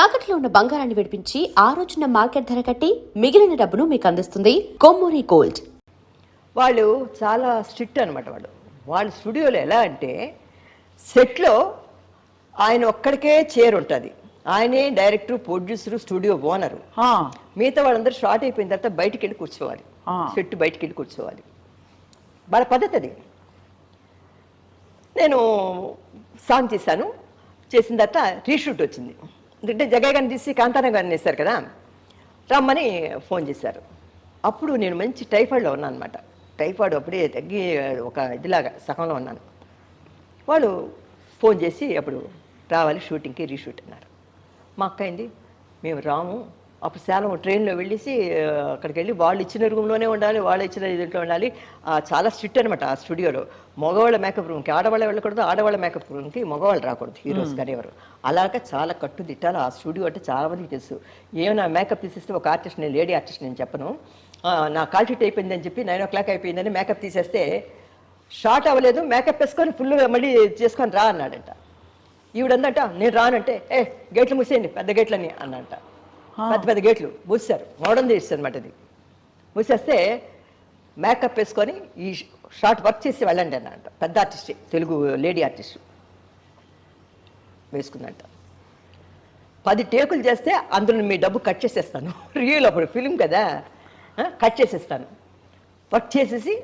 తాకట్లో ఉన్న బంగారాన్ని విడిపించి ఆ రోజున మార్కెట్ ధర కట్టి మిగిలిన డబ్బును మీకు అందిస్తుంది కొమ్మూరి గోల్డ్. వాళ్ళు చాలా స్ట్రిక్ట్ అనమాట. వాళ్ళ స్టూడియోలో ఎలా అంటే సెట్లో ఆయన ఒక్కడికే చైర్ ఉంటుంది. ఆయనే డైరెక్టర్, ప్రొడ్యూసరు, స్టూడియో ఓనరు. మిగతా వాళ్ళందరూ షార్ట్ అయిపోయిన తర్వాత బయటికి వెళ్ళి కూర్చోవాలి. సెట్ బయటికి వెళ్ళి కూర్చోవాలి. వాళ్ళ పద్ధతి అది. నేను సాంగ్ చేశాను. చేసిన తర్వాత రీషూట్ వచ్చింది. ఎందుకంటే జగయ్య గారిని తీసి కాంతారా గారిని వేశారు కదా, రమ్మని ఫోన్ చేశారు. అప్పుడు నేను మంచి టైఫాయిడ్లో ఉన్నాను అనమాట. టైఫాయిడ్ అప్పుడే తగ్గి ఒక ఇదిలాగా సగంలో ఉన్నాను. వాళ్ళు ఫోన్ చేసి అప్పుడు రావాలి షూటింగ్కి, రీషూట్ అన్నారు. మా అక్క అయింది, మేము రాము. అప్పుడు సేలం ట్రైన్లో వెళ్ళేసి అక్కడికి వెళ్ళి వాళ్ళు ఇచ్చిన రూమ్లోనే ఉండాలి, వాళ్ళు ఇచ్చిన దీంట్లో ఉండాలి. చాలా స్ట్రిక్ట్ అనమాట ఆ స్టూడియోలో. మగవాళ్ళ మేకప్ రూమ్కి ఆడవాళ్ళ వెళ్ళకూడదు, ఆడవాళ్ళ మేకప్ రూమ్కి మగవాళ్ళు రాకూడదు, హీరోస్ కానీ ఎవరు. అలాగే చాలా కట్టుదిట్టాలి ఆ స్టూడియో అంటే చాలా మందికి తెలుసు. ఏమైనా మేకప్ తీసేస్తే ఒక ఆర్టిస్ట్, నేను లేడీ ఆర్టిస్ట్ నేను చెప్పను, నా కాల్ షీట్ అయిపోయిందని చెప్పి 9 o'clock అయిపోయిందని మేకప్ తీసేస్తే షార్ట్ అవ్వలేదు, మేకప్ వేసుకొని ఫుల్గా మళ్ళీ చేసుకొని రా అన్నాడంట. ఈవిడందంట నేను రానంటే గేట్లు మూసేయండి పెద్ద గేట్లని అన్నంట. పెద్ద పెద్ద గేట్లు మూసారు, మోడర్న్ చేస్తారు అనమాట. అది మూసేస్తే మేకప్ వేసుకొని ఈ షార్ట్ వర్క్ చేసి వెళ్ళండి అన్నంట. పెద్ద ఆర్టిస్టే, తెలుగు లేడీ ఆర్టిస్ట్ వేసుకుందంట. 10 టేకులు చేస్తే అందులో మీ డబ్బు కట్ చేసేస్తాను, రియల్ అప్పుడు ఫిలిం కదా, కట్ చేసేస్తాను, వర్క్ చేసేసి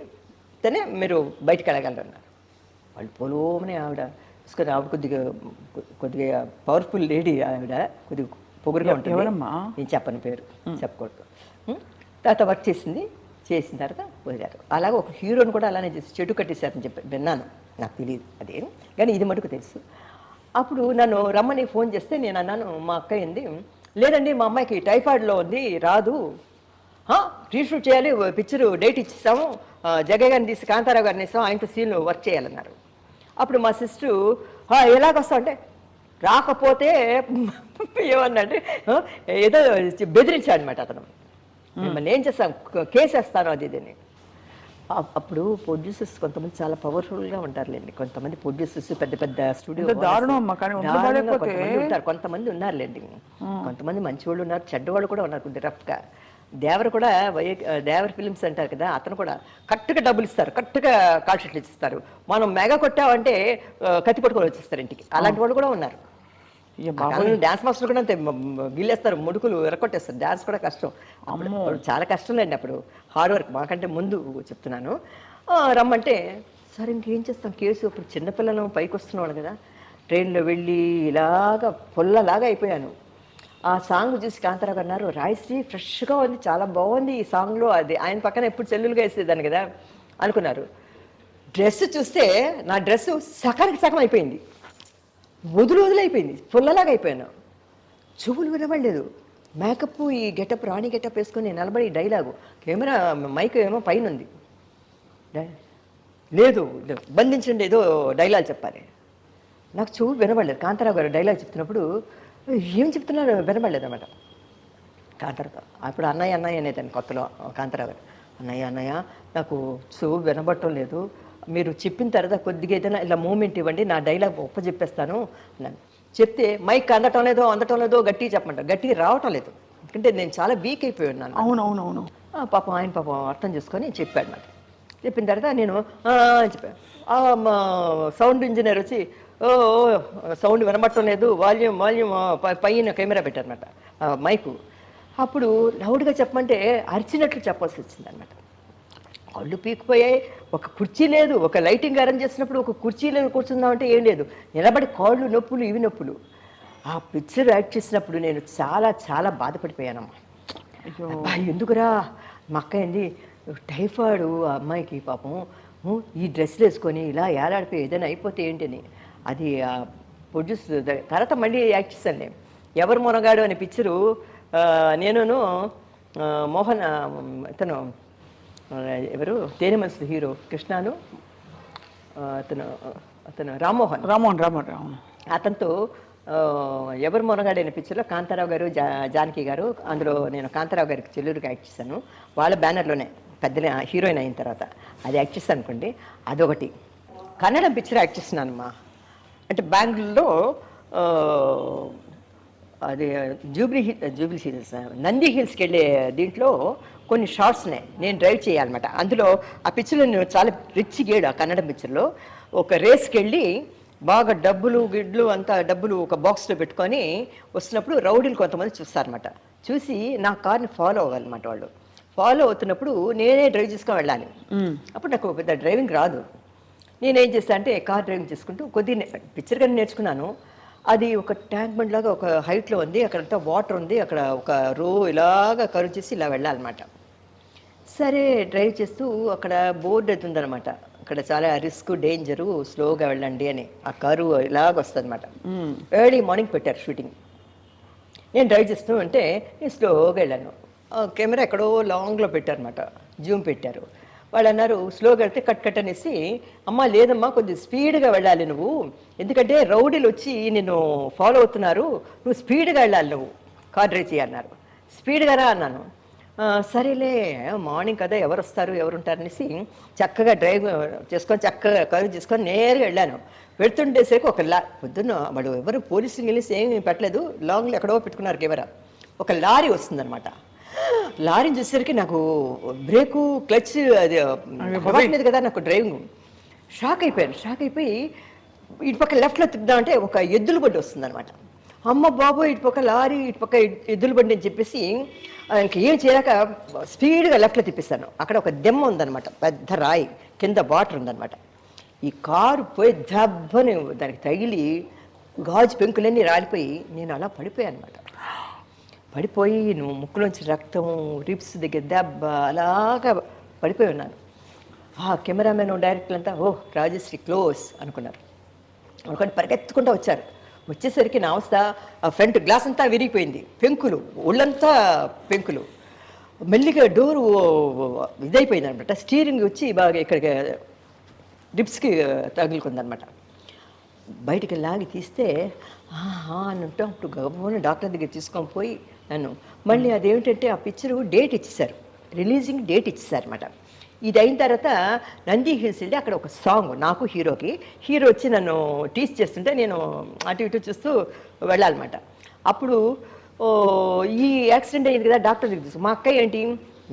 తనే మీరు బయటకు వెళ్ళగలరు అన్నారు. వాళ్ళు పొలోమని ఆవిడ తీసుకొని, ఆవిడ కొద్దిగా పవర్ఫుల్ లేడీ ఆవిడ, కొద్దిగా పొగురుగా ఉంటుంది. నేను చెప్పని పేరు చెప్పకూడదు. తర్వాత వర్క్ చేసింది, చేసిన తర్వాత వదిలారు. అలాగే ఒక హీరోని కూడా అలానే చేసి చెడు కట్టేశారని చెప్పి విన్నాను, నాకు తెలియదు అదేం, కానీ ఇది మటుకు తెలుసు. అప్పుడు నన్ను రమ్మని ఫోన్ చేస్తే నేను అన్నాను, మా అక్క ఏంది, లేదండి మా అమ్మాయికి టైఫాయిడ్లో ఉంది రాదు, రీషూట్ చేయాలి, పిక్చరు డేట్ ఇచ్చేస్తాము, జగయ్య గారిని తీసి కాంతారావు గారిని ఇస్తాం, ఆయనతో సీన్లు వర్క్ చేయాలన్నారు. అప్పుడు మా సిస్టరు ఎలాగొస్తావు అంటే, రాకపోతే ఏమన్నంటే ఏదో బెదిరించాడు అనమాట అతను. మిమ్మల్ని ఏం చేస్తాను, కేసు వేస్తాను అది ఇదని. అప్పుడు ప్రొడ్యూసర్స్ కొంతమంది చాలా పవర్ఫుల్గా ఉంటారులేండి. కొంతమంది ప్రొడ్యూసర్స్ పెద్ద పెద్ద స్టూడియో ఉంటారు, కొంతమంది ఉన్నారులేండి. కొంతమంది మంచి వాళ్ళు ఉన్నారు, చెడ్డవాళ్ళు కూడా ఉన్నారు కొద్దిగా రఫ్గా. దేవర్ కూడా దేవర్ ఫిలిమ్స్ అంటారు కదా, అతను కూడా కరెక్ట్గా డబ్బులు ఇస్తారు, కరెక్ట్గా కాల్ షీట్లు ఇస్తారు. మనం మెగా కొట్టామంటే కత్తి పట్టుకొని వచ్చేస్తారు ఇంటికి. అలాంటి వాళ్ళు కూడా ఉన్నారు. డాన్స్ మాస్టర్ కూడా అంతే, గిల్లేస్తారు, ముడుకులు ఎరకొట్టేస్తారు. డాన్స్ కూడా కష్టం, చాలా కష్టం లేండి అప్పుడు, హార్డ్ వర్క్. మాకంటే ముందు చెప్తున్నాను. రమ్మంటే సరే ఇంకేం చేస్తాం, కేసు అప్పుడు చిన్నపిల్లలు పైకి వస్తున్నాడు కదా, ట్రైన్లో వెళ్ళి ఇలాగా పొల్లలాగా అయిపోయాను. ఆ సాంగ్ చూసి కాంతారావు అన్నారు, రాయశ్రీ ఫ్రెష్గా ఉంది, చాలా బాగుంది ఈ సాంగ్లో, అది ఆయన పక్కన ఎప్పుడు చెల్లులుగా వేసేదాన్ని కదా అనుకున్నారు. డ్రెస్ చూస్తే నా డ్రెస్సు సగానికి సగం అయిపోయింది, వదిలైపోయింది, పుల్లలాగా అయిపోయాను. చెవులు వినబడలేదు. మేకప్ ఈ గెటప్, రాణి గెటప్ వేసుకొని నిలబడి డైలాగు, కెమెరా మైక్ ఏమో పైన ఉంది, లేదు బంధించండి ఏదో డైలాగ్ చెప్పాలి. నాకు చెవు వినబడలేదు. కాంతారావు గారు డైలాగ్ చెప్తున్నప్పుడు ఏం చెప్తున్నారో వినబడలేదు అనమాట. కాంతారావు అప్పుడు అన్నయ్య అనేదాన్ని కొత్తలో. కాంతారావు గారు అన్నయ్య నాకు చెవు వినబడటం లేదు, మీరు చెప్పిన తర్వాత కొద్దిగా ఏదైనా ఇలా మూమెంట్ ఇవ్వండి, నా డైలాగ్ చెప్పేస్తాను అన్నాను. చెప్తే మైక్ అందటం లేదో గట్టిగా చెప్పమంటారు, గట్టిగా రావటం లేదు, ఎందుకంటే నేను చాలా వీక్ అయిపోయి ఉన్నాను. అవునవునవును. ఆయన అర్థం చేసుకొని చెప్పాడు నాకు. చెప్పిన తర్వాత నేను చెప్పాను. సౌండ్ ఇంజనీర్ వచ్చి సౌండ్ వినబడటం లేదు, వాల్యూమ్ పైన కెమెరా పెట్టారనమాట మైకు. అప్పుడు లౌడ్గా చెప్పమంటే అరిచినట్లు చెప్పాల్సి వచ్చింది అనమాట. కళ్ళు పీకిపోయాయి, ఒక కుర్చీ లేదు, ఒక లైటింగ్ అరేంజ్ చేసినప్పుడు ఒక కుర్చీ లేదు, కూర్చుందామంటే ఏం లేదు, నిలబడి కాళ్ళు నొప్పులు ఇవి నొప్పులు. ఆ పిక్చర్ యాక్ట్ చేసినప్పుడు నేను చాలా చాలా బాధపడిపోయానమ్మా. ఎందుకురా మా అక్క ఏంది టైఫాయిడ్, ఆ అమ్మాయికి పాపం ఈ డ్రెస్లు వేసుకొని ఇలా ఏలాడిపోయి ఏదైనా అయిపోతే ఏంటని. అది ప్రొడ్యూస్ తర్వాత మళ్ళీ యాక్ట్ చేశాను. ఎవరు మొనగాడు అనే పిక్చరు నేనును మోహన్, ఇతను ఎవరు తేనె మనసు హీరో కృష్ణను, అతను రామ్మోహన్ అతనితో ఎవరు మొనగాడైన పిక్చర్లో కాంతారావు గారు, జానకి గారు, అందులో నేను కాంతారావు గారికి చెల్లూరుగా యాక్ట్ చేశాను. వాళ్ళ బ్యానర్లోనే పెద్ద హీరోయిన్ అయిన తర్వాత అది యాక్ట్ చేస్తాను అనుకోండి. అదొకటి. కన్నడ పిక్చర్ యాక్ట్ చేస్తున్నానమ్మా. అంటే బెంగళూరులో అది జూబ్లీ హిల్స్ నంది హిల్స్కి వెళ్ళే దీంట్లో కొన్ని షార్ట్స్ ఉన్నాయి, నేను డ్రైవ్ చేయాలన్నమాట. అందులో ఆ పిక్చర్లో నేను చాలా రిచ్ గేడు, ఆ కన్నడ పిక్చర్లో ఒక రేస్కి వెళ్ళి బాగా డబ్బులు గిడ్లు అంతా డబ్బులు ఒక బాక్స్లో పెట్టుకొని వస్తున్నప్పుడు రౌడీలు కొంతమంది చూస్తారన్నమాట. చూసి నా కార్ని ఫాలో అవ్వాలన్నమాట. వాళ్ళు ఫాలో అవుతున్నప్పుడు నేనే డ్రైవ్ చేసుకొని వెళ్ళాలి. అప్పుడు నాకు పెద్ద డ్రైవింగ్ రాదు. నేనేం చేస్తాను అంటే కార్ డ్రైవింగ్ చేసుకుంటూ కొద్దిగా పిక్చర్ కానీ నేర్చుకున్నాను. అది ఒక ట్యాంక్ బండ్ లాగా ఒక హైట్లో ఉంది, అక్కడంతా వాటర్ ఉంది, అక్కడ ఒక రో ఇలాగా కరువు చేసి ఇలా వెళ్ళాలన్నమాట. సరే డ్రైవ్ చేస్తూ అక్కడ బోర్డు అది ఉందన్నమాట, అక్కడ చాలా రిస్క్ డేంజరు స్లోగా వెళ్ళండి అని. ఆ కరువు ఇలాగ వస్తుంది అనమాట. ఎర్లీ మార్నింగ్ పెట్టారు షూటింగ్. నేను డ్రైవ్ చేస్తూ ఉంటే నేను స్లోగా వెళ్ళాను. కెమెరా ఎక్కడో లాంగ్లో పెట్టారనమాట, జూమ్ పెట్టారు. వాళ్ళు అన్నారు స్లోగా వెళ్తే కట్ అనేసి, అమ్మ లేదమ్మా కొంచెం స్పీడ్గా వెళ్ళాలి నువ్వు, ఎందుకంటే రౌడీలు వచ్చి నిన్ను ఫాలో అవుతున్నారు, నువ్వు స్పీడ్గా వెళ్ళాలి, నువ్వు కార్ డ్రైవ్ చేయాలన్నారు. స్పీడ్గా రా అన్నాను. సరేలే మార్నింగ్ కదా ఎవరు వస్తారు ఎవరు ఉంటారనేసి చక్కగా డ్రైవ్ చేసుకొని చక్కగా కరువు చేసుకొని నేరుగా వెళ్ళాను. వెళ్తుండేసరికి ఒక పొద్దున్న వాడు ఎవరు పోలీసులు వెళ్ళేసి ఏమి పెట్టలేదు, లాంగ్లో ఎక్కడో పెట్టుకున్నారు కెమెరా. ఒక లారీ వస్తుందన్నమాట. లారీని చూసేసరికి నాకు బ్రేకు క్లచ్ అది అవ్వట్లేదు కదా, నాకు డ్రైవింగ్ షాక్ అయిపోయి ఇటు పక్క లెఫ్ట్లో తిప్పుదామంటే ఒక ఎద్దుల బండి వస్తుందన్నమాట. అమ్మ బాబు ఇటు పక్క లారీ ఇటు పక్క ఎద్దుల బండి అని చెప్పేసి ఇంకేం చేయలేక స్పీడ్గా లెఫ్ట్లో తిప్పిస్తాను. అక్కడ ఒక దెమ్మ ఉందన్నమాట, పెద్ద రాయి కింద వాటర్ ఉందన్నమాట. ఈ కారు పోయి దెబ్బని దానికి తగిలి గాజు పెంకులన్నీ రాలిపోయి నేను అలా పడిపోయాను అనమాట. పడిపోయి నువ్వు ముక్కులోంచి రక్తం, రిబ్స్ దగ్గర దెబ్బ, అలాగా పడిపోయి ఉన్నాను. ఆ కెమెరామెన్ డైరెక్టర్ అంతా ఓహ్ రాజశ్రీ క్లోజ్ అనుకున్నారు. అనుకొని పరిగెత్తుకుంటూ వచ్చారు. వచ్చేసరికి నా అవస్థ, ఆ ఫ్రంట్ గ్లాస్ అంతా విరిగిపోయింది, పెంకులు ఒళ్ళంతా పెంకులు. మెల్లిగా డోరు ఇదైపోయింది అనమాట. స్టీరింగ్ వచ్చి బాగా ఇక్కడికి రిబ్స్కి తగులుకుందనమాట. బయటికి లాగి తీస్తే అని ఉంటాం. అప్పుడు గబోని డాక్టర్ దగ్గర తీసుకొని పోయి నన్ను మళ్ళీ అదేమిటంటే ఆ పిక్చరు డేట్ ఇచ్చేసారు, రిలీజింగ్ డేట్ ఇచ్చేసారు అనమాట. ఇది అయిన తర్వాత నంది హిల్స్ వెళ్ళి అక్కడ ఒక సాంగ్ నాకు హీరోకి, హీరో వచ్చి నన్ను టీచ్ చేస్తుంటే నేను అటు ఇటు చూస్తూ వెళ్ళాలన్నమాట. అప్పుడు ఈ యాక్సిడెంట్ అయింది కదా, డాక్టర్ దగ్గర చూసి మా అక్క ఏంటి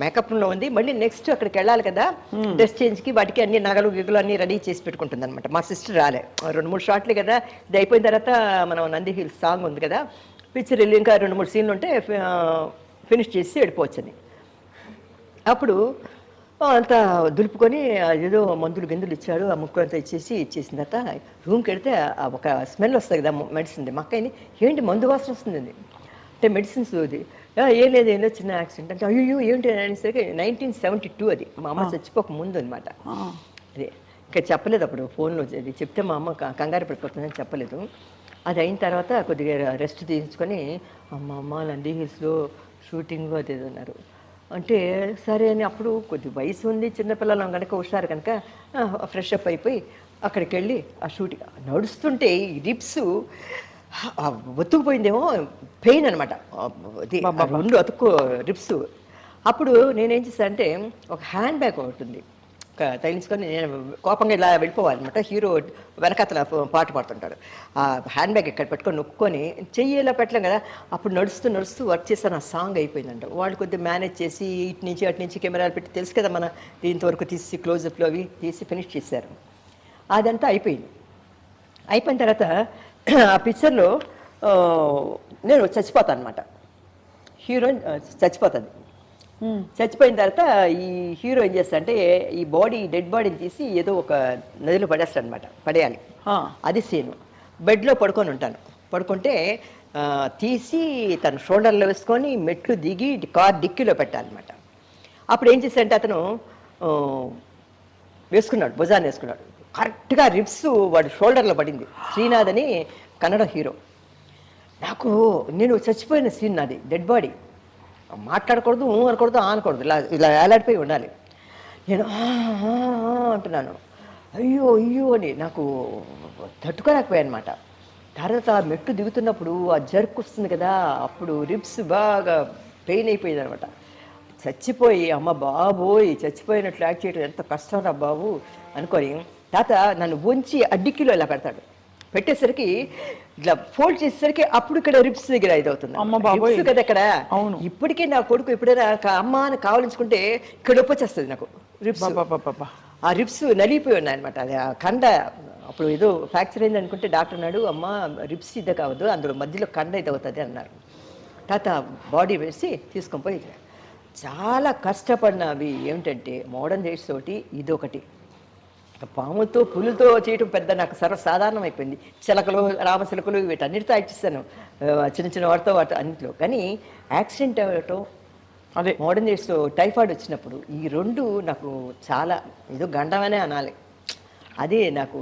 మేకప్లో ఉంది, మళ్ళీ నెక్స్ట్ అక్కడికి వెళ్ళాలి కదా డ్రెస్ చేంజ్కి, వాటికి అన్ని నగలు గిగులు అన్నీ రెడీ చేసి పెట్టుకుంటుంది అనమాట. మా సిస్టర్ రాలే, 2-3 షార్ట్లే కదా, ఇది అయిపోయిన తర్వాత మనం నంది హిల్స్ సాంగ్ ఉంది కదా, పిక్చర్ వెళ్ళి ఇంకా 2-3 సీన్లు ఉంటే ఫినిష్ చేసి వెళ్ళిపోవచ్చని. అప్పుడు అంతా దులుపుకొని ఏదో మందులు గిందులు ఇచ్చాడు, ఆ ముక్కు అంతా ఇచ్చేసిన తర్వాత రూమ్కి వెళితే ఒక స్మెల్ వస్తుంది కదా మెడిసిన్. మా అక్కని ఏంటి మందు వాసన వస్తుంది అంటే మెడిసిన్స్ అది ఏం లేదు ఏదో చిన్న యాక్సిడెంట్ అంటే అయ్యో ఏంటి అనేసరికి 1972 అది, మా అమ్మ చచ్చిపోక ముందు అనమాట. అదే ఇంకా చెప్పలేదు అప్పుడు ఫోన్లో, అది చెప్తే మా అమ్మ కంగారు పడిపోతుందని చెప్పలేదు. అది అయిన తర్వాత కొద్దిగా రెస్ట్ తీసుకొని అమ్మ నంది హిల్స్లో షూటింగ్ అది అన్నారు. అంటే సరే అని అప్పుడు కొద్ది వయసు ఉంది, చిన్నపిల్లలు కనుక హుషారు కనుక ఫ్రెష్ అప్ అయిపోయి అక్కడికి వెళ్ళి ఆ షూటింగ్ నడుస్తుంటే ఈ రిబ్స్ ఒత్తుకుపోయిందేమో, పెయిన్ అనమాట, ముందు అతుక్కు రిబ్స్. అప్పుడు నేనేం చేశాను అంటే ఒక హ్యాండ్ బ్యాగ్ ఒకటి ఉంది తగిలించుకొని నేను కోపంగా ఇలా వెళ్ళిపోవాలన్నమాట. హీరో వెనకతల పాట పాడుతుంటాడు, ఆ హ్యాండ్ బ్యాగ్ ఇక్కడ పెట్టుకొని నొక్కొని చెయ్యి ఇలా పెట్టలేం కదా. అప్పుడు నడుస్తూ వర్క్ చేస్తాను, ఆ సాంగ్ అయిపోయిందంట. వాళ్ళు కొద్దిగా మేనేజ్ చేసి ఇటు నుంచి అటు నుంచి కెమెరాలు పెట్టి తెలుసు కదా మన దీంతవరకు తీసి క్లోజప్లో అవి తీసి ఫినిష్ చేశారు. అదంతా అయిపోయింది. అయిపోయిన తర్వాత ఆ పిక్చర్లో నేను చచ్చిపోతాను అనమాట. హీరోయిన్ చచ్చిపోతుంది. చచ్చిపోయిన తర్వాత ఈ హీరో ఏం చేస్తా అంటే ఈ డెడ్ బాడీని తీసి ఏదో ఒక నదిలో పడేస్తాడు అనమాట, పడేయాలి. అది సీను. బెడ్లో పడుకొని ఉంటాను, పడుకుంటే తీసి తన షోల్డర్లో వేసుకొని మెట్లు దిగి కార్ డిక్కీలో పెట్టాలన్నమాట. అప్పుడు ఏం చేశాడంటే అతను వేసుకున్నాడు, భుజాన్ని వేసుకున్నాడు, కరెక్ట్గా రిబ్స్ వాడి షోల్డర్లో పడింది. శ్రీనాథ్ అని కన్నడ హీరో. నాకు నేను చచ్చిపోయిన సీన్ నాది, డెడ్ బాడీ, మాట్లాడకూడదు అనకూడదు ఇలా వేలాడిపోయి ఉండాలి. నేను అంటున్నాను అయ్యో అని నాకు తట్టుకోలేకపోయాను అనమాట. తర్వాత మెట్టు దిగుతున్నప్పుడు ఆ జర్క్ వస్తుంది కదా, అప్పుడు రిబ్స్ బాగా పెయిన్ అయిపోయింది అనమాట. చచ్చిపోయి అమ్మ బాబోయ్ చచ్చిపోయినట్లు యాక్ట్ చేయడం ఎంత కష్టం రా బాబు అనుకొని తాత నన్ను వంచి అడ్డికిలో ఇలా పెడతాడు. పెట్టేసరికి ఇట్లా ఫోల్డ్ చేసేసరికి అప్పుడు ఇక్కడ రిప్స్ దగ్గర ఇదవుతుంది. అమ్మ బాబోయ్. రిప్స్ కదా ఇక్కడ. అవును. ఇప్పటికీ నా కొడుకు ఎప్పుడైనా అమ్మ అని కావాలించుకుంటే ఇక్కడ నొప్పి వచ్చేస్తుంది నాకు రిప్స్. బాబా. ఆ రిప్స్ నలిగిపోయి ఉన్నాయన్నమాట. అది ఆ కండ అప్పుడు ఏదో ఫ్రాక్చర్ అయింది అనుకుంటే డాక్టర్ అన్నాడు, అమ్మ రిప్స్ ఇది కావద్దు, అందులో మధ్యలో కండ ఇది అవుతుంది అన్నారు. తర్వాత బాడీ వేసి తీసుకొని పోయి చాలా కష్టపడినవి ఏమిటంటే మోడర్న్ డేస్ తోటి ఇదొకటి. పాముతో పులుతో చేయటం పెద్ద నాకు సర్వసాధారణం అయిపోయింది. చిలకలు రామచిలకలు వీటన్నిటితో యాక్ట్ చిన్న చిన్న వాటితో వాటి అన్నింటిలో. కానీ యాక్సిడెంట్ అవ్వటం అదే మోడర్న్ డేస్ టైఫాయిడ్ వచ్చినప్పుడు ఈ రెండు నాకు చాలా ఏదో గండమనే అనాలి. అదే నాకు